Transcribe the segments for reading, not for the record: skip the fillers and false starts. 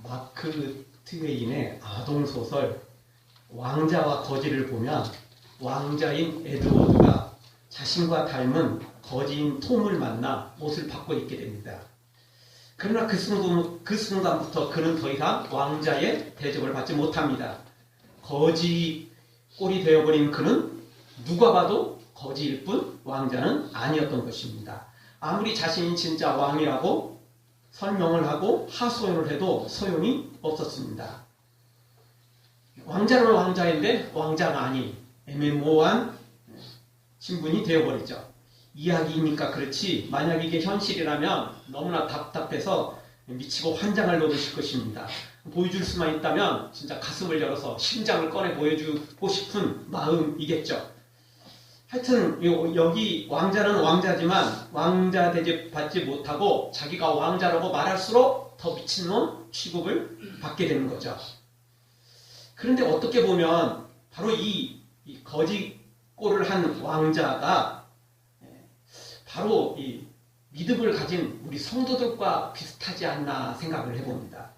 마크 트웨인의 아동소설 왕자와 거지를 보면 왕자인 에드워드가 자신과 닮은 거지인 톰을 만나 옷을 바꿔 입게 됩니다. 그러나 그 순간부터 그는 더 이상 왕자의 대접을 받지 못합니다. 거지 꼴이 되어버린 그는 누가 봐도 거지일 뿐 왕자는 아니었던 것입니다. 아무리 자신이 진짜 왕이라고 설명을 하고 하소연을 해도 소용이 없었습니다. 왕자는 왕자인데 왕자가 아닌 애매모호한 신분이 되어버리죠. 이야기니까 그렇지 만약 이게 현실이라면 너무나 답답해서 미치고 환장을 얻으실 것입니다. 보여줄 수만 있다면 진짜 가슴을 열어서 심장을 꺼내 보여주고 싶은 마음이겠죠. 하여튼 여기 왕자는 왕자지만 왕자 대접 받지 못하고 자기가 왕자라고 말할수록 더 미친놈 취급을 받게 되는 거죠. 그런데 어떻게 보면 바로 이 거지 꼴을 한 왕자가 바로 이 믿음을 가진 우리 성도들과 비슷하지 않나 생각을 해봅니다.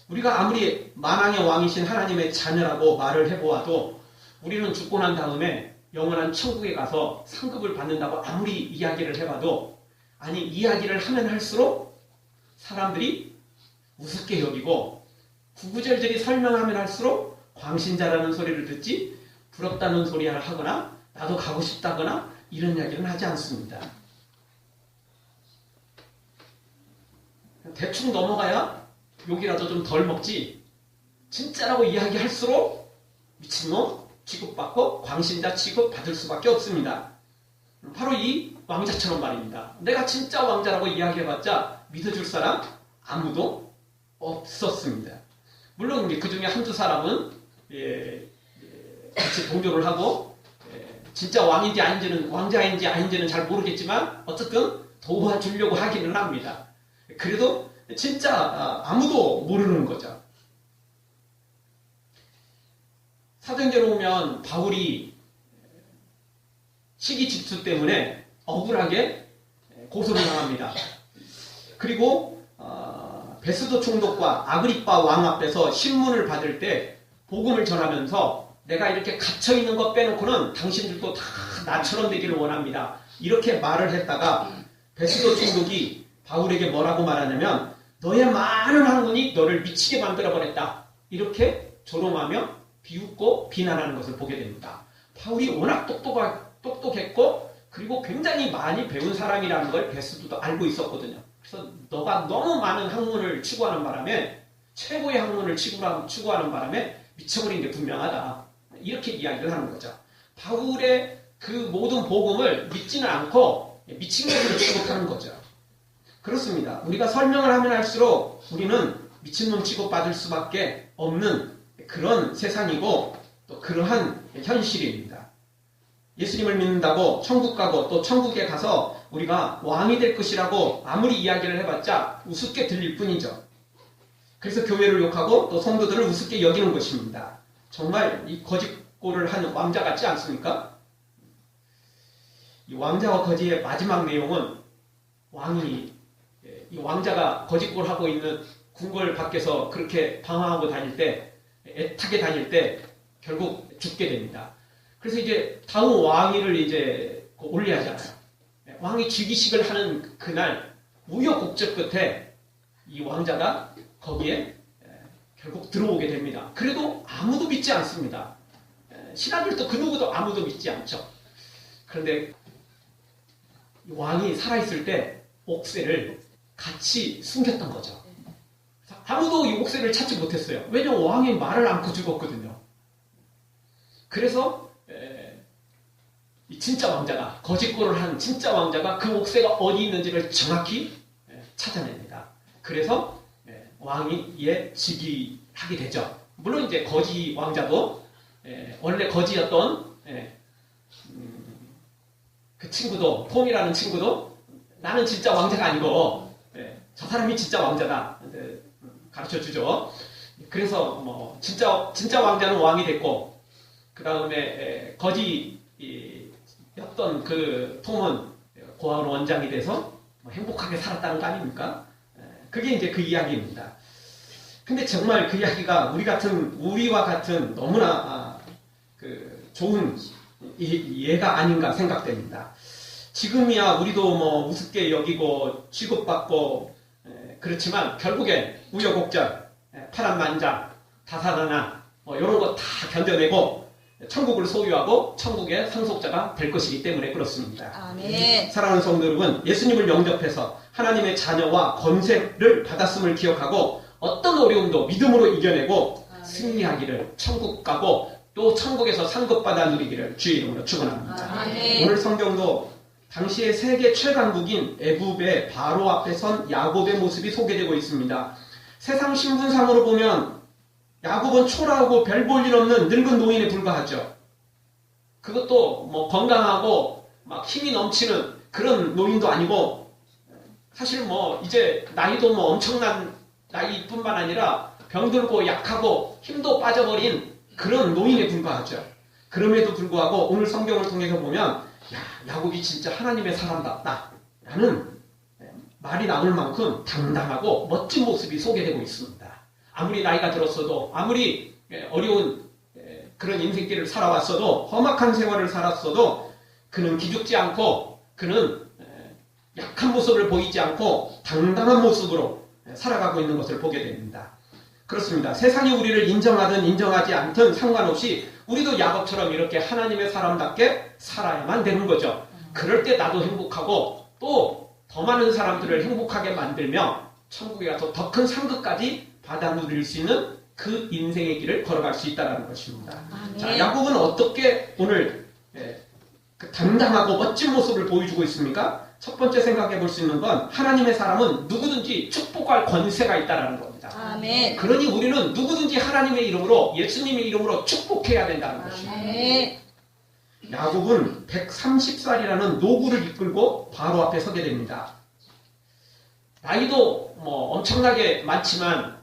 우리가 아무리 만왕의 왕이신 하나님의 자녀라고 말을 해보아도 우리는 죽고 난 다음에 영원한 천국에 가서 상급을 받는다고 아무리 이야기를 해봐도 아니 이야기를 하면 할수록 사람들이 우습게 여기고 구구절절히 설명하면 할수록 광신자라는 소리를 듣지 부럽다는 소리를 하거나 나도 가고 싶다거나 이런 이야기는 하지 않습니다. 대충 넘어가야 욕이라도 좀 덜 먹지 진짜라고 이야기할수록 미친놈 취급받고 광신자 취급받을 수밖에 없습니다. 바로 이 왕자처럼 말입니다. 내가 진짜 왕자라고 이야기해봤자 믿어줄 사람 아무도 없었습니다. 물론 그 중에 한두 사람은 같이 동조를 하고 진짜 왕인지 아닌지는 왕자인지 아닌지는 잘 모르겠지만 어쨌든 도와주려고 하기는 합니다. 그래도 진짜 아무도 모르는 거죠. 사도행전에 보면 바울이 시기 질투 때문에 억울하게 고소를 당합니다. 그리고 베스도 총독과 아그리빠 왕 앞에서 신문을 받을 때 복음을 전하면서 내가 이렇게 갇혀있는 것 빼놓고는 당신들도 다 나처럼 되기를 원합니다. 이렇게 말을 했다가 베스도 총독이 바울에게 뭐라고 말하냐면 너의 많은 학문이 너를 미치게 만들어버렸다. 이렇게 조롱하며 비웃고 비난하는 것을 보게 됩니다. 바울이 워낙 똑똑했고 그리고 굉장히 많이 배운 사람이라는 걸 베스도도 알고 있었거든요. 그래서 너가 너무 많은 학문을 추구하는 바람에 최고의 학문을 추구하는 바람에 미쳐버린 게 분명하다. 이렇게 이야기를 하는 거죠. 바울의 그 모든 복음을 믿지는 않고 미친 것으로 취급하는 거죠. 그렇습니다. 우리가 설명을 하면 할수록 우리는 미친놈 취급받을 수밖에 없는 그런 세상이고 또 그러한 현실입니다. 예수님을 믿는다고 천국 가고 또 천국에 가서 우리가 왕이 될 것이라고 아무리 이야기를 해봤자 우습게 들릴 뿐이죠. 그래서 교회를 욕하고 또 성도들을 우습게 여기는 것입니다. 정말 이 거짓골을 한 왕자 같지 않습니까? 이 왕자와 거지의 마지막 내용은 이 왕자가 거짓골 하고 있는 궁궐 밖에서 그렇게 방황하고 다닐 때 애타게 다닐 때 결국 죽게 됩니다. 그래서 이제 다음 왕위를 이제 올려야 하잖아요. 왕이 즉위식을 하는 그날 우여곡절 끝에 이 왕자가 거기에 결국 들어오게 됩니다. 그래도 아무도 믿지 않습니다. 신하들도 그 누구도 아무도 믿지 않죠. 그런데 왕이 살아있을 때 옥새를 같이 숨겼던 거죠. 아무도 이 옥새를 찾지 못했어요. 왜냐하면 왕이 말을 않고 죽었거든요. 그래서 이 진짜 왕자가 거짓골을 한 진짜 왕자가 그 옥새가 어디 있는지를 정확히 찾아냅니다. 그래서 왕이 즉위하게 되죠. 물론 이제 거지 왕자도 원래 거지였던 그 친구도 톰이라는 친구도 나는 진짜 왕자가 아니고 저 사람이 진짜 왕자다 가르쳐 주죠. 그래서 뭐 진짜 왕자는 왕이 됐고 그 다음에 거지였던 그 톰은 고아원 원장이 돼서 행복하게 살았다는 거 아닙니까? 그게 이제 그 이야기입니다. 근데 정말 그 이야기가 우리와 같은 너무나 좋은 예가 아닌가 생각됩니다. 지금이야 우리도 뭐 우습게 여기고 취급받고 그렇지만 결국엔 우여곡절, 파란만장, 다사다난 뭐 이런 거 다 견뎌내고 천국을 소유하고 천국의 상속자가 될 것이기 때문에 그렇습니다. 아멘. 사랑하는 성도 여러분, 예수님을 영접해서 하나님의 자녀와 권세를 받았음을 기억하고 어떤 어려움도 믿음으로 이겨내고 승리하기를, 천국 가고 또 천국에서 상급받아 누리기를 주의 이름으로 축원합니다. 아멘. 오늘 성경도 당시의 세계 최강국인 애굽의 바로 앞에 선 야곱의 모습이 소개되고 있습니다. 세상 신분상으로 보면 야곱은 초라하고 별 볼 일 없는 늙은 노인에 불과하죠. 그것도 뭐 건강하고 막 힘이 넘치는 그런 노인도 아니고, 사실 뭐 이제 나이도 뭐 엄청난 나이뿐만 아니라 병들고 약하고 힘도 빠져버린 그런 노인에 불과하죠. 그럼에도 불구하고 오늘 성경을 통해서 보면 야곱이 진짜 하나님의 사람답다 라는 말이 나올 만큼 당당하고 멋진 모습이 소개되고 있습니다. 아무리 나이가 들었어도, 아무리 어려운 그런 인생길을 살아왔어도, 험악한 생활을 살았어도 그는 기죽지 않고, 그는 약한 모습을 보이지 않고 당당한 모습으로 살아가고 있는 것을 보게 됩니다. 그렇습니다. 세상이 우리를 인정하든 인정하지 않든 상관없이 우리도 야곱처럼 이렇게 하나님의 사람답게 살아야만 되는 거죠. 그럴 때 나도 행복하고 또 더 많은 사람들을 행복하게 만들며 천국에 가서 더 큰 상급까지 받아 누릴 수 있는 그 인생의 길을 걸어갈 수 있다는 것입니다. 자, 야곱은 어떻게 오늘 그 당당하고 멋진 모습을 보여주고 있습니까? 첫 번째 생각해 볼 수 있는 건 하나님의 사람은 누구든지 축복할 권세가 있다는 겁니다. 아멘. 그러니 우리는 누구든지 하나님의 이름으로, 예수님의 이름으로 축복해야 된다는 것입니다. 아멘. 야곱은 130살이라는 노구를 이끌고 바로 앞에 서게 됩니다. 나이도 뭐 엄청나게 많지만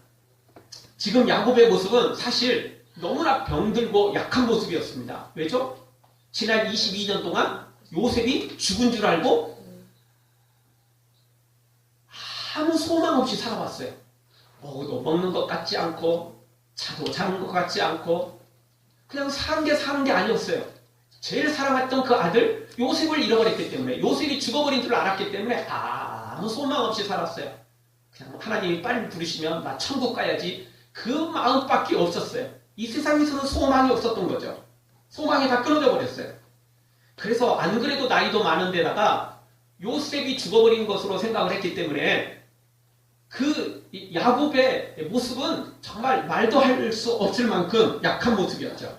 지금 야곱의 모습은 사실 너무나 병들고 약한 모습이었습니다. 왜죠? 지난 22년 동안 요셉이 죽은 줄 알고 아무 소망 없이 살아왔어요. 먹어도 먹는 것 같지 않고 자도 자는 것 같지 않고 그냥 사는 게 아니었어요. 제일 사랑했던 그 아들 요셉을 잃어버렸기 때문에, 요셉이 죽어버린 줄 알았기 때문에 아무 소망 없이 살았어요. 그냥 하나님이 빨리 부르시면 나 천국 가야지, 그 마음밖에 없었어요. 이 세상에서는 소망이 없었던 거죠. 소망이 다 끊어져 버렸어요. 그래서 안 그래도 나이도 많은데다가 요셉이 죽어버린 것으로 생각을 했기 때문에 그 야곱의 모습은 정말 말도 할 수 없을 만큼 약한 모습이었죠.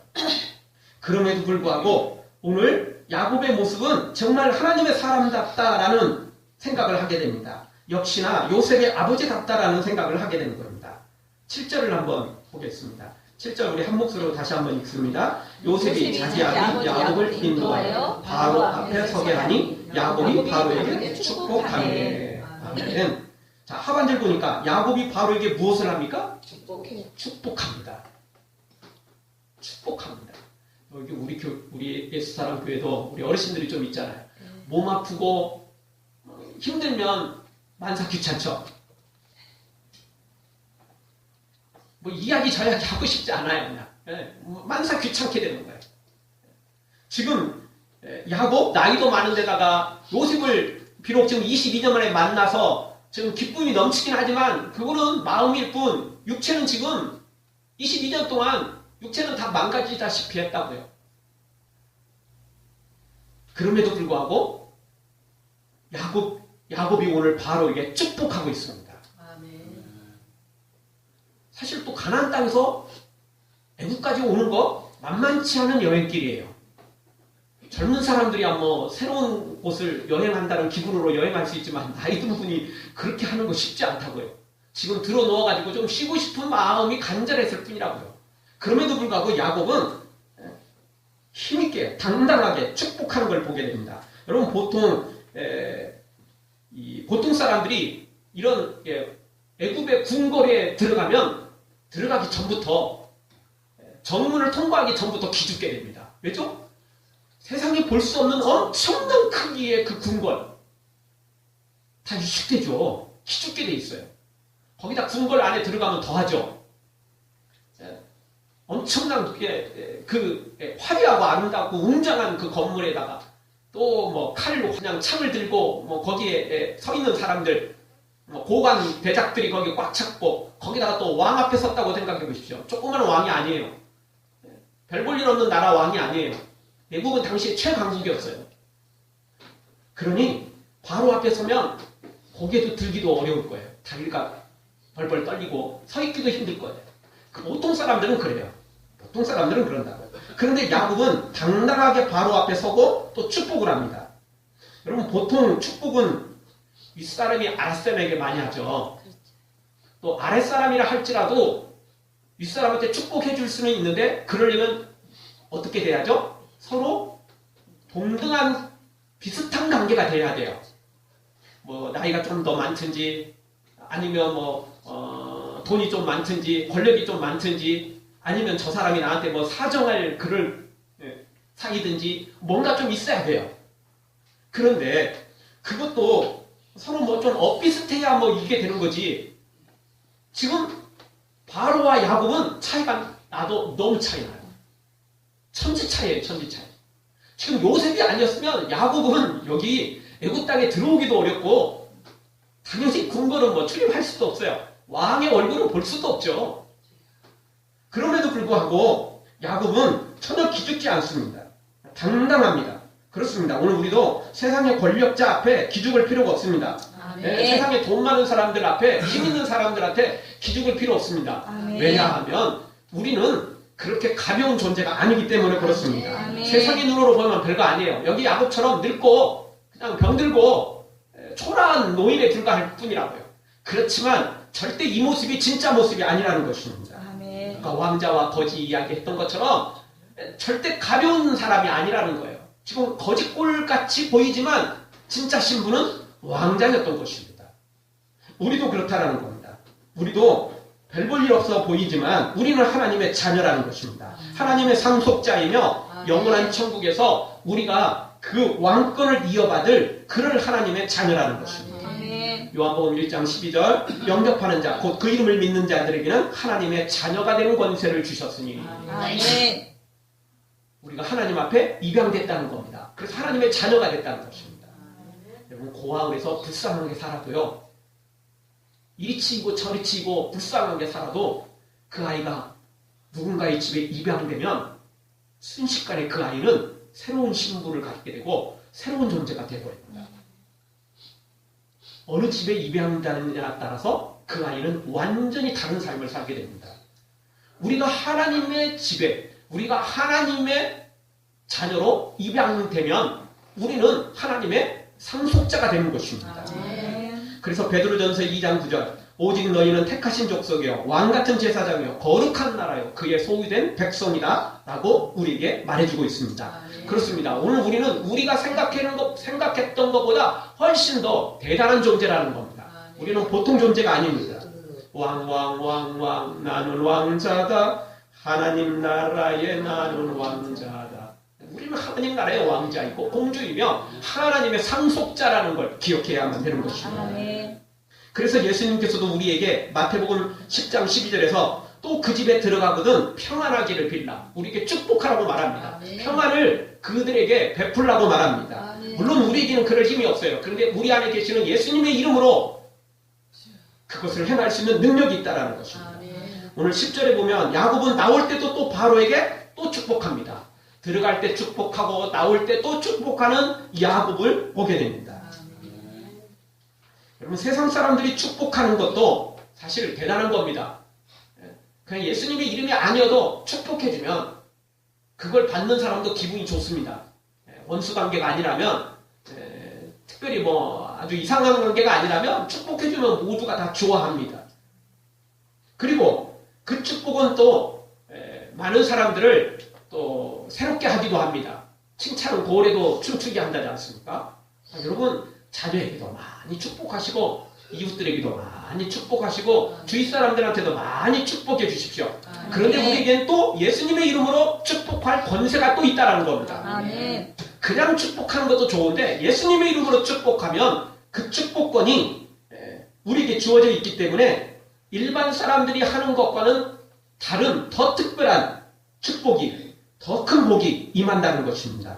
그럼에도 불구하고 오늘 야곱의 모습은 정말 하나님의 사람답다라는 생각을 하게 됩니다. 역시나 요셉의 아버지답다라는 생각을 하게 되는 겁니다. 7절을 한번 보겠습니다. 7절 우리 한 목소리로 다시 한번 읽습니다. 요셉이 자기 아비 야곱을 인도하여 바로 앞에 서게 하니 야곱이 바로에게 축복하네. 아멘. 자, 하반절 보니까 야곱이 바로에게 무엇을 합니까? 축복합니다. 축복합니다. 여기 우리 예수사랑 교회도 우리 어르신들이 좀 있잖아요. 몸 아프고 힘들면 만사 귀찮죠. 뭐 이야기 저 이야기 하고 싶지 않아요. 그냥 만사 귀찮게 되는 거예요. 지금 야곱 나이도 많은데다가 요셉을 비록 지금 22년 만에 만나서 지금 기쁨이 넘치긴 하지만 그거는 마음일 뿐, 육체는 지금 22년 동안 육체는 다 망가지다시피 했다고요. 그럼에도 불구하고 야곱이 오늘 바로 이게 축복하고 있습니다. 아멘. 사실 또 가나안 땅에서 애국까지 오는 거 만만치 않은 여행길이에요. 젊은 사람들이야 뭐 새로운 곳을 여행한다는 기분으로 여행할 수 있지만 나이 든 분이 그렇게 하는 거 쉽지 않다고요. 지금 들어 누워가지고 좀 쉬고 싶은 마음이 간절했을 뿐이라고요. 그럼에도 불구하고 야곱은 힘있게 당당하게 축복하는 걸 보게 됩니다. 여러분 보통 사람들이 이런 애굽의 궁궐에 들어가기 전부터 정문을 통과하기 전부터 기죽게 됩니다. 왜죠? 세상에 볼 수 없는 엄청난 크기의 그 궁궐 다 위축되죠. 기죽게 돼 있어요. 거기다 궁궐 안에 들어가면 더하죠. 엄청난 화려하고 아름답고 웅장한 그 건물에다가 또 뭐 칼로 그냥 창을 들고 뭐 거기에 서 있는 사람들, 뭐 고관 대작들이 거기 꽉 찼고 거기다가 또 왕 앞에 섰다고 생각해 보십시오. 조그마한 왕이 아니에요. 별 볼 일 없는 나라 왕이 아니에요. 외국은 당시 최강국이었어요. 그러니 바로 앞에 서면 고개도 들기도 어려울 거예요. 다리가 벌벌 떨리고 서 있기도 힘들 거예요. 보통 사람들은 그래요. 보통 사람들은 그런다고요. 그런데 야곱은 당당하게 바로 앞에 서고 또 축복을 합니다. 여러분, 보통 축복은 윗사람이 아랫사람에게 많이 하죠. 또 아랫사람이라 할지라도 윗사람한테 축복해 줄 수는 있는데 그러려면 어떻게 돼야죠? 서로 동등한 비슷한 관계가 돼야 돼요. 뭐 나이가 좀 더 많든지 아니면 돈이 좀 많든지 권력이 좀 많든지 아니면 저 사람이 나한테 뭐 사정할 글을 사이든지 뭔가 좀 있어야 돼요. 그런데 그것도 서로 뭐 좀 엇비슷해야 뭐 이게 되는 거지. 지금 바로와 야곱은 차이가 나도 너무 차이 나요. 천지 차이예요, 천지 차이. 지금 요셉이 아니었으면 야곱은 여기 애굽 땅에 들어오기도 어렵고 당연히 궁궐은 뭐 출입할 수도 없어요. 왕의 얼굴을 볼 수도 없죠. 그럼에도 불구하고 야곱은 전혀 기죽지 않습니다. 당당합니다. 그렇습니다. 오늘 우리도 세상의 권력자 앞에 기죽을 필요가 없습니다. 세상에 돈 많은 사람들 앞에, 힘 있는 사람들한테 기죽을 필요 없습니다. 왜냐하면 우리는 그렇게 가벼운 존재가 아니기 때문에 그렇습니다. 세상의 눈으로 보면 별거 아니에요. 여기 야곱처럼 늙고 그냥 병들고 초라한 노인에 불과할 뿐이라고요. 그렇지만 절대 이 모습이 진짜 모습이 아니라는 것입니다. 그러니까 왕자와 거지 이야기했던 것처럼 절대 가벼운 사람이 아니라는 거예요. 지금 거지꼴같이 보이지만 진짜 신분은 왕자였던 것입니다. 우리도 그렇다라는 겁니다. 우리도 별 볼 일 없어 보이지만 우리는 하나님의 자녀라는 것입니다. 하나님의 상속자이며 영원한 천국에서 우리가 그 왕권을 이어받을 그럴 하나님의 자녀라는 것입니다. 요한복음 1장 12절 영접하는 자 곧 그 이름을 믿는 자들에게는 하나님의 자녀가 되는 권세를 주셨으니 우리가 하나님 앞에 입양됐다는 겁니다. 그래서 하나님의 자녀가 됐다는 것입니다. 여러분, 고아원에서 불쌍하게 살아도요, 이리 치이고 저리 치이고 불쌍하게 살아도 그 아이가 누군가의 집에 입양되면 순식간에 그 아이는 새로운 신분을 갖게 되고 새로운 존재가 되어버립니다. 어느 집에 입양되느냐에 따라서 그 아이는 완전히 다른 삶을 살게 됩니다. 우리가 하나님의 집에, 우리가 하나님의 자녀로 입양되면 우리는 하나님의 상속자가 되는 것입니다. 그래서 베드로전서 2장 9절 오직 너희는 택하신 족속이요 왕같은 제사장이요 거룩한 나라요 그의 소유된 백성이다 라고 우리에게 말해주고 있습니다. 그렇습니다. 오늘 우리는 우리가 생각했던 것보다 훨씬 더 대단한 존재라는 겁니다. 우리는 보통 존재가 아닙니다. 왕 나는 왕자다. 하나님 나라의 나는 왕자다. 우리는 하나님 나라의 왕자이고 공주이며 하나님의 상속자라는 걸 기억해야만 되는 것입니다. 그래서 예수님께서도 우리에게 마태복음 10장 12절에서 또 그 집에 들어가거든 평안하기를 빌라. 우리에게 축복하라고 말합니다. 평안을 그들에게 베풀라고 말합니다. 물론 우리에게는 그럴 힘이 없어요. 그런데 우리 안에 계시는 예수님의 이름으로 그것을 행할 수 있는 능력이 있다는 것입니다. 오늘 10절에 보면 야곱은 나올 때도 또 바로에게 또 축복합니다. 들어갈 때 축복하고 나올 때 또 축복하는 야곱을 보게 됩니다. 여러분, 세상 사람들이 축복하는 것도 사실 대단한 겁니다. 그냥 예수님의 이름이 아니어도 축복해주면 그걸 받는 사람도 기분이 좋습니다. 원수 관계가 아니라면, 특별히 뭐 아주 이상한 관계가 아니라면 축복해주면 모두가 다 좋아합니다. 그리고 그 축복은 또 많은 사람들을 또 새롭게 하기도 합니다. 칭찬은 고래도 춤추게 한다지 않습니까? 여러분, 자녀에게도 많이 축복하시고 이웃들에게도 많이 축복하시고 주위 사람들한테도 많이 축복해 주십시오. 그런데 우리에겐 또 예수님의 이름으로 축복할 권세가 또 있다는 겁니다. 그냥 축복하는 것도 좋은데 예수님의 이름으로 축복하면 그 축복권이 우리에게 주어져 있기 때문에 일반 사람들이 하는 것과는 다른 더 특별한 축복이, 더 큰 복이 임한다는 것입니다.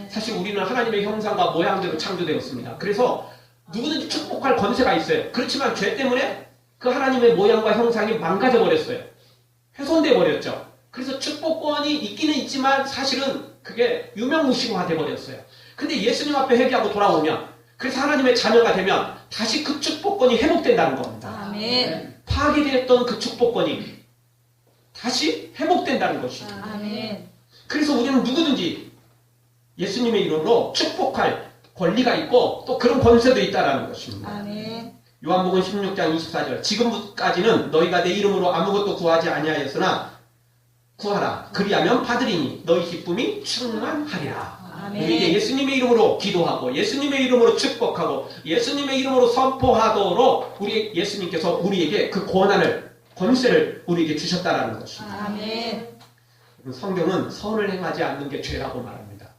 사실 우리는 하나님의 형상과 모양대로 창조되었습니다. 그래서 누구든지 축복할 권세가 있어요. 그렇지만 죄 때문에 그 하나님의 모양과 형상이 망가져 버렸어요. 훼손돼 버렸죠. 그래서 축복권이 있기는 있지만 사실은 그게 유명무실화돼 버렸어요. 근데 예수님 앞에 회개하고 돌아오면, 그래서 하나님의 자녀가 되면 다시 그 축복권이 회복된다는 겁니다. 아멘. 파괴되었던 그 축복권이 다시 회복된다는 것입니다. 아멘. 그래서 우리는 누구든지 예수님의 이름으로 축복할 권리가 있고 또 그런 권세도 있다는 것입니다. 아멘. 요한복음 16장 24절, 지금까지는 너희가 내 이름으로 아무것도 구하지 아니하였으나 구하라. 그리하면 받으리니 너희 기쁨이 충만하리라. 아멘. 우리에게 예수님의 이름으로 기도하고 예수님의 이름으로 축복하고 예수님의 이름으로 선포하도록 예수님께서 우리에게 그 권세를 우리에게 주셨다는 것입니다. 아멘. 성경은 선을 행하지 않는 게 죄라고 말합니다.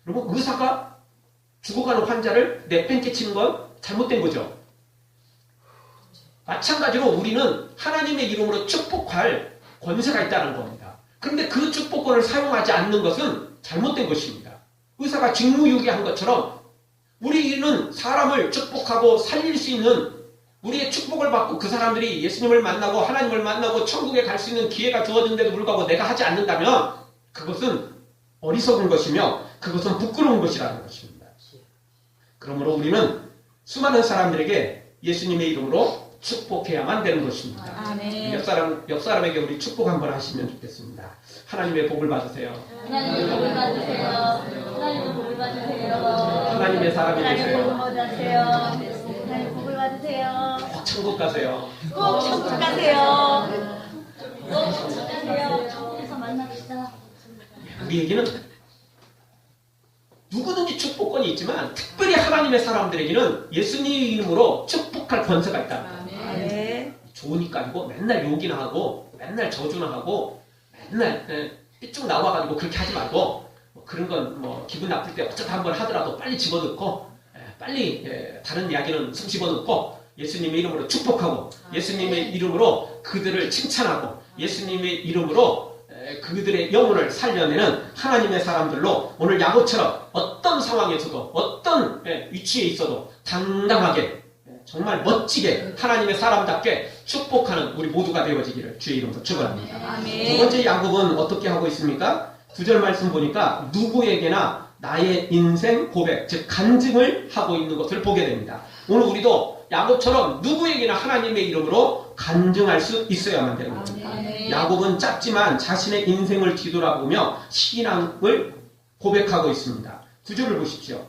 그리고 의사가 죽어가는 환자를 내팽개치는 건 잘못된 거죠. 마찬가지로 우리는 하나님의 이름으로 축복할 권세가 있다는 겁니다. 그런데 그 축복권을 사용하지 않는 것은 잘못된 것입니다. 의사가 직무유기한 것처럼 우리는 사람을 축복하고 살릴 수 있는, 우리의 축복을 받고 그 사람들이 예수님을 만나고 하나님을 만나고 천국에 갈 수 있는 기회가 주어진데도 불구하고 내가 하지 않는다면 그것은 어리석은 것이며 그것은 부끄러운 것이라는 것입니다. 그러므로 우리는 수많은 사람들에게 예수님의 이름으로 축복해야만 되는 것입니다. 아멘. 옆 사람에게 우리 축복 한번 하시면 좋겠습니다. 하나님의 복을 받으세요. 하나님의 복을 받으세요. 하나님의 복을 받으세요. 하나님의 사람이 하나님의 되세요. 복을 받으세요. 하나님의 복을 받으세요. 꼭 천국 가세요. 꼭 천국 가세요. 꼭 천국 가세요. 천국에서 만납시다. 우리에게는 누구든지 축복권이 있지만 특별히 하나님의 사람들에게는 예수님의 이름으로 축복할 권세가 있다. 아멘. 좋으니까 아니고 맨날 욕이나 하고 맨날 저주나 하고 맨날 삐쭉 나와가지고 그렇게 하지 말고, 뭐 그런 건 뭐 기분 나쁠 때 어쩌다 한번 하더라도 빨리 집어넣고 빨리 다른 이야기는 숨 집어넣고 예수님의 이름으로 축복하고 예수님의 이름으로 그들을 칭찬하고 예수님의 이름으로 그들의 영혼을 살려내는 하나님의 사람들로 오늘 야곱처럼 어떤 상황에서도 어떤 위치에 있어도 당당하게 정말 멋지게 하나님의 사람답게 축복하는 우리 모두가 되어지기를 주의 이름으로 축원합니다. 아멘. 두 번째 야곱은 어떻게 하고 있습니까? 9절 말씀 보니까 누구에게나 나의 인생 고백, 즉 간증을 하고 있는 것을 보게 됩니다. 오늘 우리도 야곱처럼 누구에게나 하나님의 이름으로 간증할 수 있어야만 되는 겁니다. 아멘. 야곱은 짧지만 자신의 인생을 뒤돌아보며 신앙을 고백하고 있습니다. 9절을 보십시오.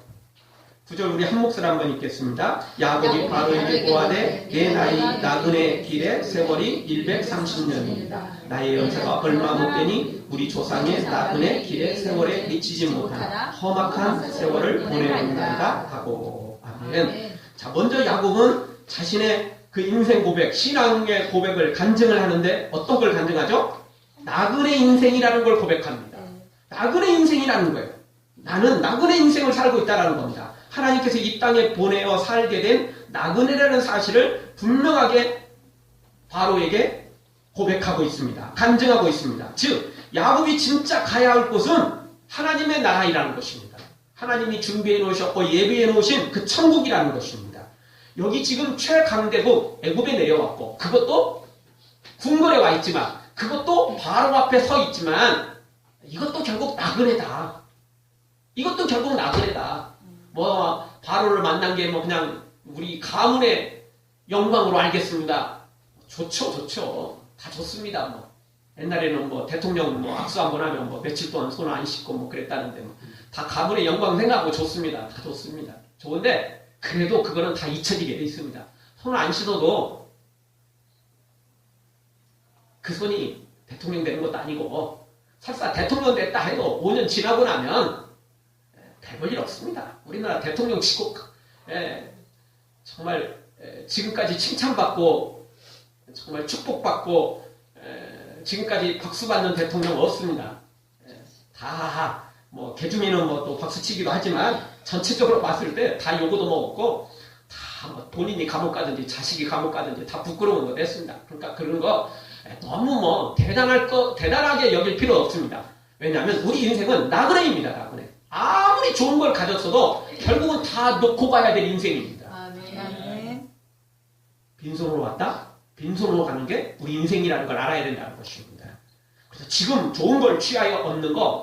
9절 우리 한 몫을 한번 읽겠습니다. 야곱이 바로에게 고하되 내 나이 나그네 길의 세월이 130년입니다. 나의 연세가 얼마 못 되니 우리 조상의 나그네 길의 세월에 미치지 못한 험악한 세월을 보내는다 하고. 아멘. 자, 먼저 야곱은 자신의 그 인생 고백, 신앙의 고백을 간증을 하는데 어떤 걸 간증하죠? 나그네 인생이라는 걸 고백합니다. 나그네 인생이라는 거예요. 나는 나그네 인생을 살고 있다는 겁니다. 하나님께서 이 땅에 보내어 살게 된 나그네라는 사실을 분명하게 바로에게 고백하고 있습니다. 간증하고 있습니다. 즉 야곱이 진짜 가야 할 곳은 하나님의 나라이라는 것입니다. 하나님이 준비해 놓으셨고 예비해 놓으신 그 천국이라는 것입니다. 여기 지금 최강대국 애굽에 내려왔고 그것도 궁궐에 와 있지만 그것도 바로 앞에 서 있지만 이것도 결국 나그네다. 이것도 결국 나그네다. 뭐 바로를 만난 게 뭐 그냥 우리 가문의 영광으로 알겠습니다. 좋죠. 다 좋습니다. 뭐 옛날에는 뭐 대통령 뭐 악수 한번 하면 뭐 며칠 동안 손을 안 씻고 뭐 그랬다는데 뭐 다 가문의 영광 생각하고 좋습니다. 다 좋습니다. 좋은데 그래도 그거는 다 잊혀지게 돼 있습니다. 손을 안 씻어도 그 손이 대통령 되는 것도 아니고 설사 대통령 됐다 해도 5년 지나고 나면 별볼 일 없습니다. 우리나라 대통령 치고 정말 지금까지 칭찬받고 정말 축복받고 지금까지 박수받는 대통령 없습니다. 다 뭐 개중에는 뭐 또 박수치기도 하지만 전체적으로 봤을 때 다 요거도 먹었고 다 뭐 본인이 감옥 가든지 자식이 감옥 가든지 다 부끄러운 거 됐습니다. 그러니까 그런 거 너무 대단하게 여길 필요 없습니다. 왜냐하면 우리 인생은 나그네입니다. 나그네. 아무리 좋은 걸 가졌어도 결국은 다 놓고 가야 될 인생입니다. 아멘. 빈손으로 왔다? 빈손으로 가는 게 우리 인생이라는 걸 알아야 된다는 것입니다. 그래서 지금 좋은 걸 취하여 얻는 거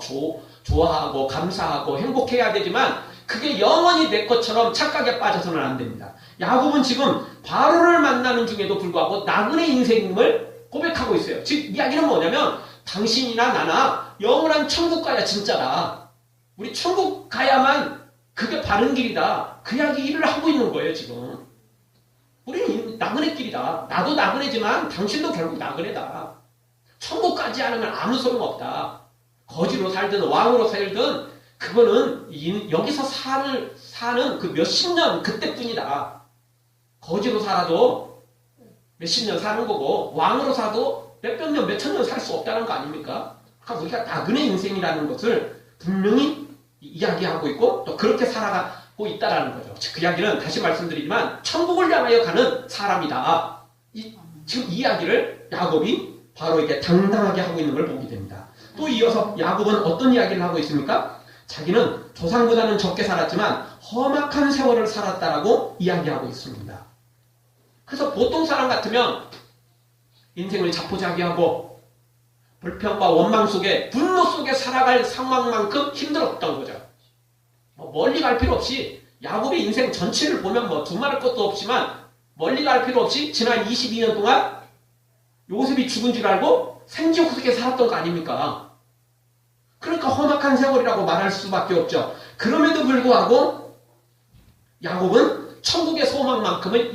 좋아하고 감사하고 행복해야 되지만 그게 영원히 내 것처럼 착각에 빠져서는 안 됩니다. 야곱은 지금 바로를 만나는 중에도 불구하고 나그네 인생임을 고백하고 있어요. 즉 이야기는 뭐냐면 당신이나 나나 영원한 천국 가야 진짜다. 우리 천국 가야만 그게 바른 길이다. 그 이야기를 하고 있는 거예요 지금. 우리는 나그네 길이다. 나도 나그네지만 당신도 결국 나그네다. 천국 가지 않으면 아무 소용없다. 거지로 살든 왕으로 살든 그거는 여기서 사는 그 몇십 년 그때뿐이다. 거지로 살아도 몇십 년 사는 거고 왕으로 사도 몇백 년, 몇천 년 살 수 없다는 거 아닙니까? 그러니까 우리가 나그네 인생이라는 것을 분명히 이야기하고 있고 또 그렇게 살아가고 있다는 거죠. 그 이야기는 다시 말씀드리지만 천국을 향하여 가는 사람이다. 지금 이 이야기를 야곱이 바로 이렇게 당당하게 하고 있는 걸 보게 됩니다. 또 이어서 야곱은 어떤 이야기를 하고 있습니까? 자기는 조상보다는 적게 살았지만 험악한 세월을 살았다라고 이야기하고 있습니다. 그래서 보통 사람 같으면 인생을 자포자기하고 불평과 원망 속에 분노 속에 살아갈 상황만큼 힘들었던 거죠. 멀리 갈 필요 없이 야곱의 인생 전체를 보면 두말할 것도 없지만 멀리 갈 필요 없이 지난 22년 동안 요셉이 죽은 줄 알고 생지옥 속에 살았던 거 아닙니까? 그러니까 험악한 세월이라고 말할 수밖에 없죠. 그럼에도 불구하고 야곱은 천국의 소망만큼은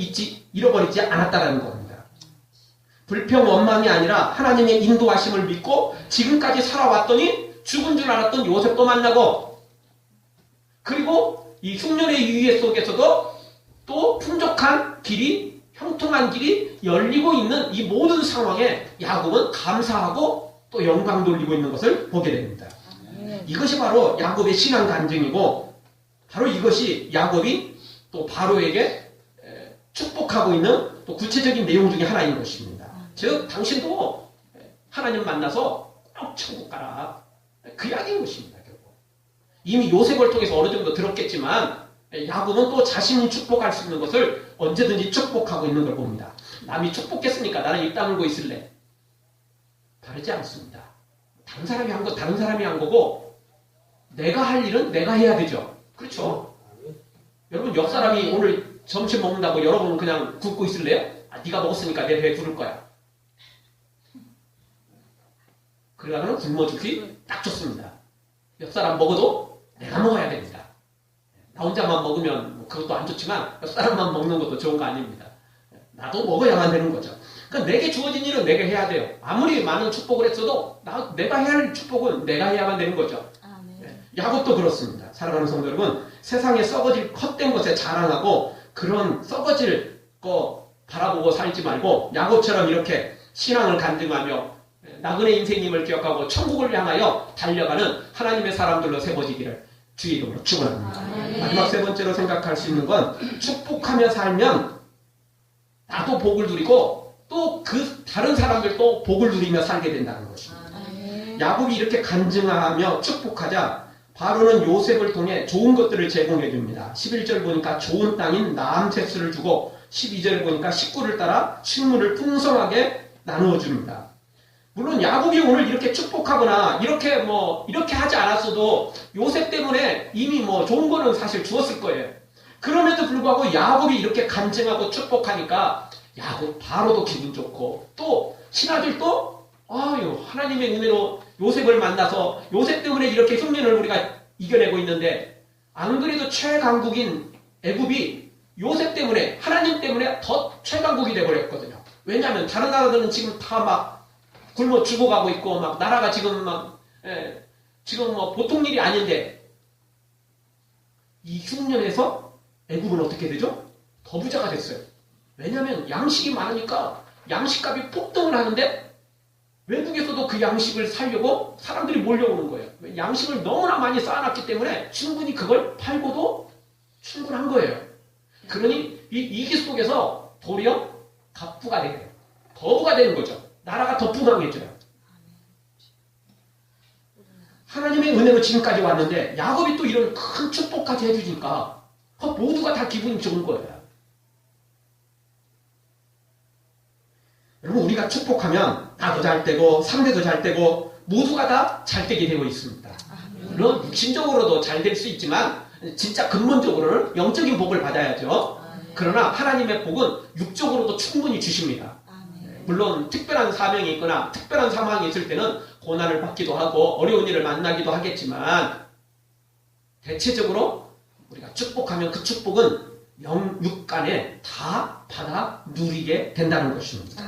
잃어버리지 않았다는 겁니다. 불평 원망이 아니라 하나님의 인도하심을 믿고 지금까지 살아왔더니 죽은 줄 알았던 요셉도 만나고 그리고 이 흉년의 유예 속에서도 또 풍족한 길이 형통한 길이 열리고 있는 이 모든 상황에 야곱은 감사하고 또 영광 돌리고 있는 것을 보게 됩니다. 이것이 바로 야곱의 신앙 간증이고 바로 이것이 야곱이 또 바로에게 축복하고 있는 또 구체적인 내용 중에 하나인 것입니다. 즉 당신도 하나님 만나서 꼭 천국 가라. 그 이야기인 것입니다. 결국. 이미 요셉을 통해서 어느 정도 들었겠지만 야곱은 또 자신이 축복할 수 있는 것을 언제든지 축복하고 있는 걸 봅니다. 남이 축복했으니까 나는 입 다물고 있을래. 다르지 않습니다. 다른 사람이 한 거 다른 사람이 한 거고 내가 할 일은 내가 해야 되죠. 그렇죠? 여러분 옆 사람이 오늘 점심 먹는다고 여러분은 그냥 굶고 있을래요? 네가 먹었으니까 내 배에 부를 거야. 그러다가는 굶어주기 딱 좋습니다. 옆 사람 먹어도 내가 먹어야 됩니다. 나 혼자만 먹으면 그것도 안 좋지만 옆 사람만 먹는 것도 좋은 거 아닙니다. 나도 먹어야만 되는 거죠. 그러니까 내게 주어진 일은 내가 해야 돼요. 아무리 많은 축복을 했어도 내가 해야 할 축복은 내가 해야만 되는 거죠. 야곱도 그렇습니다. 사랑하는 성도 여러분, 세상에 썩어질 헛된 것에 자랑하고 그런 썩어질 거 바라보고 살지 말고 야곱처럼 이렇게 신앙을 간증하며 나그네 인생님을 기억하고 천국을 향하여 달려가는 하나님의 사람들로 세워지기를 주의 이름으로 축원합니다. 마지막 세 번째로 생각할 수 있는 건 축복하며 살면 나도 복을 누리고 또 그 다른 사람들도 복을 누리며 살게 된다는 것입니다. 야곱이 이렇게 간증하며 축복하자 바로는 요셉을 통해 좋은 것들을 제공해 줍니다. 11절 보니까 좋은 땅인 나암세스를 주고 12절 보니까 식구를 따라 식물을 풍성하게 나누어 줍니다. 물론 야곱이 오늘 이렇게 축복하거나 이렇게 하지 않았어도 요셉 때문에 이미 좋은 거는 사실 주었을 거예요. 그럼에도 불구하고 야곱이 이렇게 간증하고 축복하니까 야곱 바로도 기분 좋고 또 신하들도 하나님의 은혜로 요셉을 만나서 요셉 때문에 이렇게 흉년을 우리가 이겨내고 있는데 안 그래도 최강국인 애굽이 요셉 때문에 하나님 때문에 더 최강국이 되어버렸거든요. 왜냐하면 다른 나라들은 지금 다 막 굶어 죽어가고 있고 막 나라가 지금 보통 일이 아닌데 이 흉년에서 애굽은 어떻게 되죠? 더 부자가 됐어요. 왜냐하면 양식이 많으니까 양식값이 폭등을 하는데 외국에서도 그 양식을 사려고 사람들이 몰려오는 거예요. 양식을 너무나 많이 쌓아놨기 때문에 충분히 그걸 팔고도 충분한 거예요. 그러니 이 위기 속에서 도리어 갑부가 되는 거예요. 거부가 되는 거죠. 나라가 더 부강해져요. 하나님의 은혜로 지금까지 왔는데 야곱이 또 이런 큰 축복까지 해주니까 모두가 다 기분이 좋은 거예요. 여러분, 우리가 축복하면 나도 잘 되고 상대도 잘 되고 모두가 다 잘 되게 되고 있습니다. 물론 육신적으로도 잘 될 수 있지만 진짜 근본적으로는 영적인 복을 받아야죠. 그러나 하나님의 복은 육적으로도 충분히 주십니다. 물론 특별한 사명이 있거나 특별한 상황이 있을 때는 고난을 받기도 하고 어려운 일을 만나기도 하겠지만 대체적으로 우리가 축복하면 그 축복은 영육간에 다 받아 누리게 된다는 것입니다.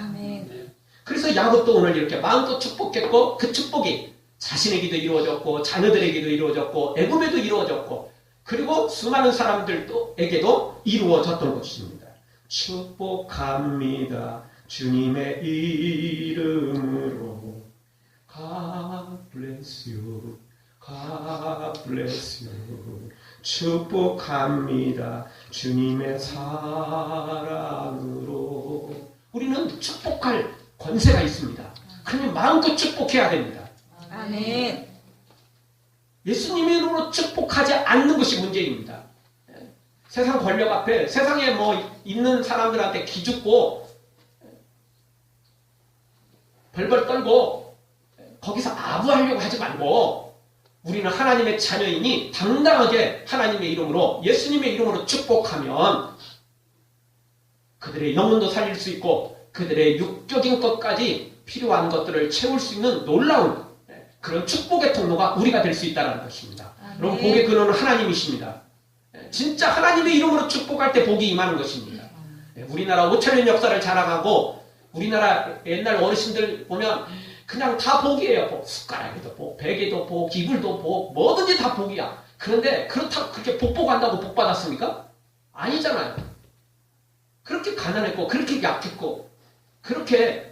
그래서 야곱도 오늘 이렇게 마음껏 축복했고 그 축복이 자신에게도 이루어졌고 자녀들에게도 이루어졌고 애굽에도 이루어졌고 그리고 수많은 사람들에게도 이루어졌던 것입니다. 축복합니다. 주님의 이름으로 God bless you. God bless you. 축복합니다. 주님의 사랑으로. 우리는 축복할 권세가 있습니다. 그러니 마음껏 축복해야 됩니다. 아멘. 예수님의 이름으로 축복하지 않는 것이 문제입니다. 세상 권력 앞에 세상에 있는 사람들한테 기죽고 벌벌 떨고 거기서 아부하려고 하지 말고 우리는 하나님의 자녀이니 당당하게 하나님의 이름으로 예수님의 이름으로 축복하면 그들의 영혼도 살릴 수 있고 그들의 육적인 것까지 필요한 것들을 채울 수 있는 놀라운 그런 축복의 통로가 우리가 될 수 있다는 것입니다. 여러분, 복의 근원은 하나님이십니다. 진짜 하나님의 이름으로 축복할 때 복이 임하는 것입니다. 우리나라 5천년 역사를 자랑하고 우리나라 옛날 어르신들 보면 그냥 다 복이에요. 복. 숟가락에도 복, 베개도 복, 이불도 복, 뭐든지 다 복이야. 그런데 그렇다고 그렇게 복한다고 복 받았습니까? 아니잖아요. 그렇게 가난했고 그렇게 약했고 그렇게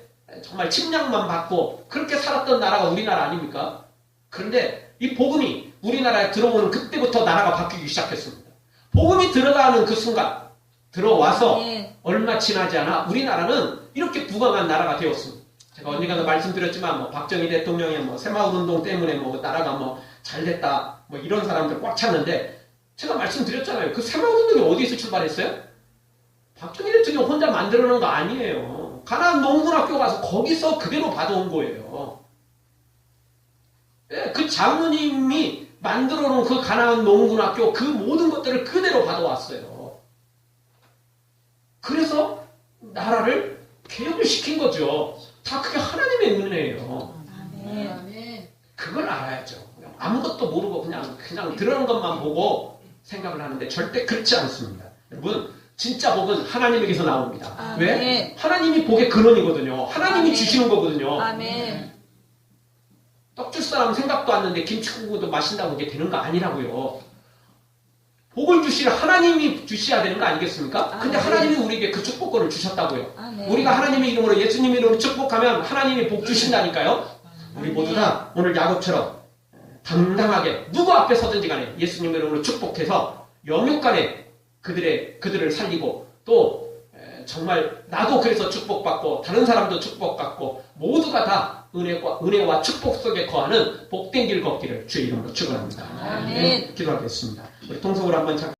정말 침략만 받고 그렇게 살았던 나라가 우리나라 아닙니까? 그런데 이 복음이 우리나라에 들어오는 그때부터 나라가 바뀌기 시작했습니다. 복음이 들어가는 그 순간 들어와서 얼마 지나지 않아 우리나라는 이렇게 부강한 나라가 되었습니다. 제가 언젠가도 말씀드렸지만 박정희 대통령의 새마을운동 때문에 나라가 잘됐다 이런 사람들 꽉 찼는데 제가 말씀드렸잖아요. 그 새마을운동이 어디에서 출발했어요? 박정희 대통령 혼자 만들어 놓은 거 아니에요. 가나안 농군학교 가서 거기서 그대로 받아온 거예요. 그 장로님이 만들어 놓은 그 가나안 농군학교 그 모든 것들을 그대로 받아왔어요. 그래서 나라를 개혁을 시킨 거죠. 다 그게 하나님의 은혜예요. 그걸 알아야죠. 아무것도 모르고 그냥 들어오는 것만 보고 생각을 하는데 절대 그렇지 않습니다. 여러분, 진짜 복은 하나님에게서 나옵니다. 아멘. 왜? 하나님이 복의 근원이거든요. 하나님이 아멘. 주시는 거거든요. 아멘. 떡 줄 사람 생각도 안 나는데 김치국도 마신다고 이게 되는 거 아니라고요. 복을 주시는 하나님이 주셔야 되는 거 아니겠습니까? 근데 아멘. 하나님이 우리에게 그 축복권을 주셨다고요. 아멘. 우리가 하나님의 이름으로 예수님의 이름으로 축복하면 하나님이 복 주신다니까요. 우리 모두 다 오늘 야곱처럼 당당하게 누구 앞에 서든지 간에 예수님의 이름으로 축복해서 영육간에 그들을 살리고 또 정말 나도 그래서 축복받고 다른 사람도 축복받고 모두가 다 은혜와 축복 속에 거하는 복된 길 걷기를 주의 이름으로 축원합니다. 아멘. 기도하겠습니다. 우리 통성으로 한번